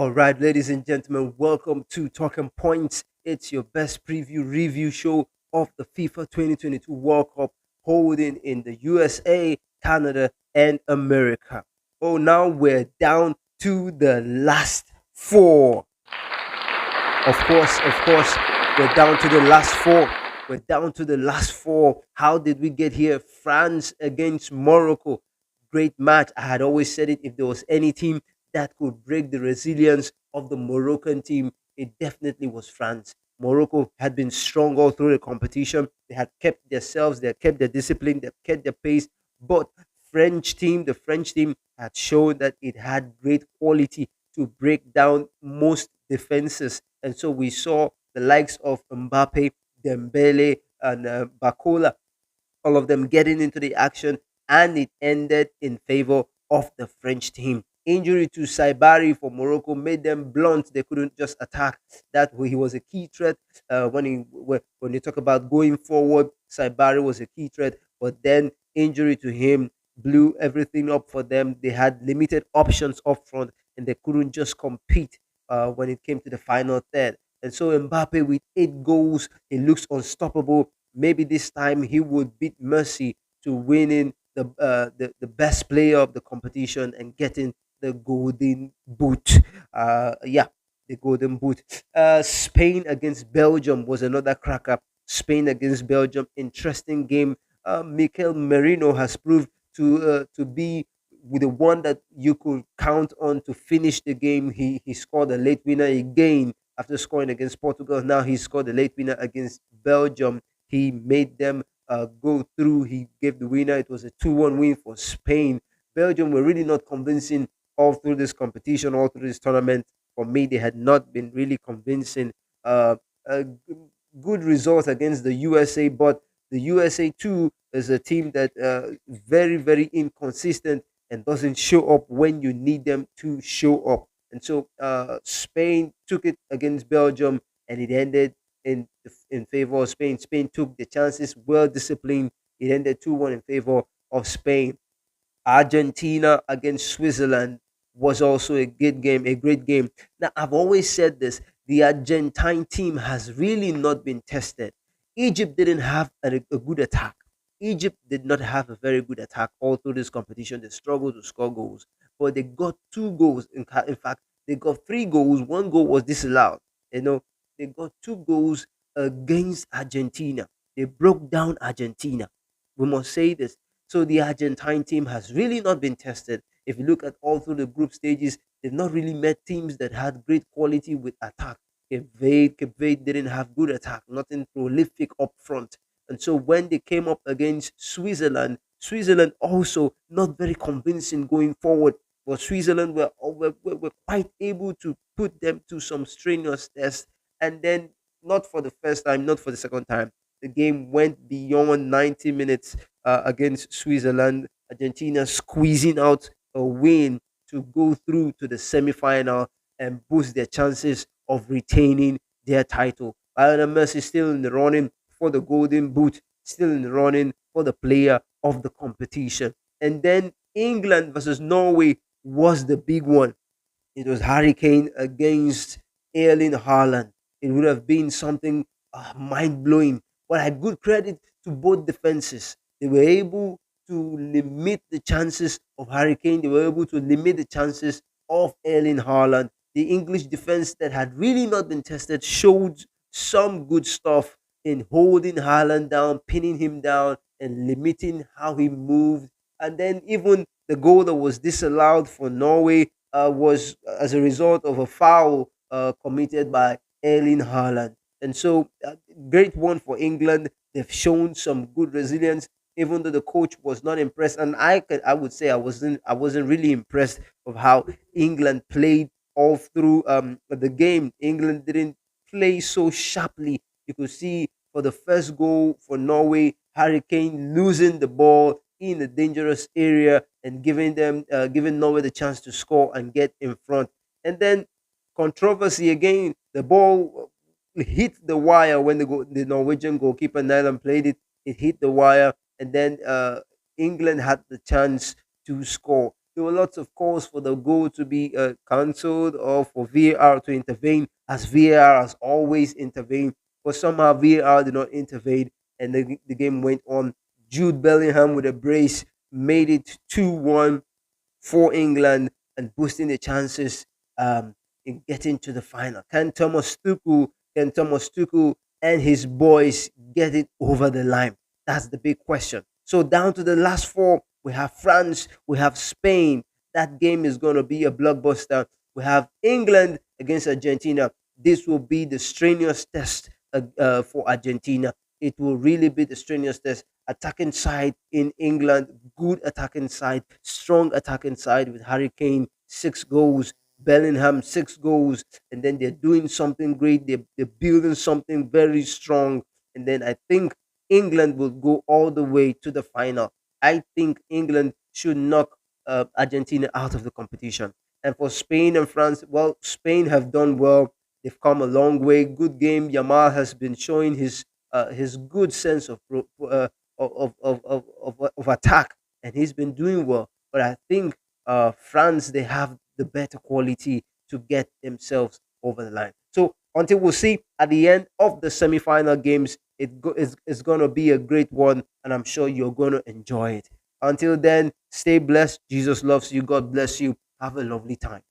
All right, ladies and gentlemen, welcome to Talking Points. It's your best preview review show of the FIFA 2022 World Cup holding in the USA, Canada, and America. Oh, now we're down to the last four. Of course, we're down to the last four. We're down to the last four. How did we get here? France against Morocco. Great match. I had always said it. If there was any team that could break the resilience of the Moroccan team, it definitely was France. Morocco had been strong all through the competition. They had kept themselves, they had kept their discipline, they had kept their pace. But the French team had shown that it had great quality to break down most defenses. And so we saw the likes of Mbappe, Dembele, and Bakola, all of them getting into the action, and it ended in favor of the French team. Injury to Saibari for Morocco made them blunt. They couldn't just attack. That he was a key threat when you talk about going forward. Saibari was a key threat, but then injury to him blew everything up for them. They had limited options up front, and they couldn't just compete when it came to the final third. And so Mbappe with 8 goals, he looks unstoppable. Maybe this time he would beat Mercy to winning the best player of the competition and getting the golden boot. Yeah, the golden boot. Spain against Belgium was another cracker. Spain against Belgium, interesting game. Mikel Merino has proved to be the one that you could count on to finish the game. He scored a late winner again after scoring against Portugal. Now he scored a late winner against Belgium. He made them go through. He gave the winner. It was a 2-1 win for Spain. Belgium were really not convincing all through this competition, all through this tournament. For me, they had not been really convincing. A good result against the USA, but the USA too is a team that very, very inconsistent and doesn't show up when you need them to show up. And so Spain took it against Belgium, and it ended in favor of Spain. Spain took the chances, well disciplined. It ended 2-1 in favor of Spain. Argentina against Switzerland was also a good game, a great game. Now, I've always said this: the Argentine team has really not been tested. Egypt didn't have a good attack. Egypt did not have a very good attack all through this competition. They struggled to score goals, but they got 2 goals. In fact, they got 3 goals. 1 goal was disallowed. You know, they got 2 goals against Argentina. They broke down Argentina. We must say this. So the Argentine team has really not been tested. If you look at all through the group stages, they've not really met teams that had great quality with attack. Cape Verde didn't have good attack, nothing prolific up front. And so when they came up against Switzerland, Switzerland also not very convincing going forward. But Switzerland were quite able to put them to some strenuous tests. And then, not for the first time, not for the second time, the game went beyond 90 minutes against Switzerland. Argentina squeezing out a win to go through to the semi-final and boost their chances of retaining their title. Lionel Messi still in the running for the Golden Boot, still in the running for the player of the competition. And then England versus Norway was the big one. It was Hurricane against Erling Haaland. It would have been something mind blowing. But I good credit to both defenses. They were able to limit the chances of Hurricane. They were able to limit the chances of Erling Haaland. The English defense that had really not been tested showed some good stuff in holding Haaland down, pinning him down, and limiting how he moved. And then even the goal that was disallowed for Norway was as a result of a foul committed by Erling Haaland. And so, great one for England. They've shown some good resilience, even though the coach was not impressed. And I would say I wasn't really impressed of how England played all through the game. England didn't play so sharply. You could see for the first goal for Norway, Hurricane losing the ball in a dangerous area and giving Norway the chance to score and get in front. And then controversy again. The ball hit the wire when the Norwegian goalkeeper Nyland played it. It hit the wire, and then England had the chance to score. There were lots of calls for the goal to be cancelled or for VAR to intervene, as VAR has always intervened. But somehow VAR did not intervene, and the game went on. Jude Bellingham with a brace made it 2-1 for England and boosting the chances in getting to the final. Can Thomas Tuchel and his boys get it over the line? That's the big question. So down to the last four, we have France, we have Spain. That game is going to be a blockbuster. We have England against Argentina. This will be the strenuous test for Argentina. It will really be the strenuous test. Attacking side in England, good attacking side, strong attacking side with Harry Kane, 6 goals, Bellingham, 6 goals, and then they're doing something great. They're building something very strong. And then I think England will go all the way to the final. I think England should knock Argentina out of the competition. And for Spain and France, well, Spain have done well. They've come a long way. Good game. Yamal has been showing his good sense of attack, and he's been doing well. But I think France, they have the better quality to get themselves over the line. So until we'll see at the end of the semi-final games, it's gonna be a great one, and I'm sure you're gonna enjoy it. Until then, stay blessed. Jesus loves you. God bless you. Have a lovely time.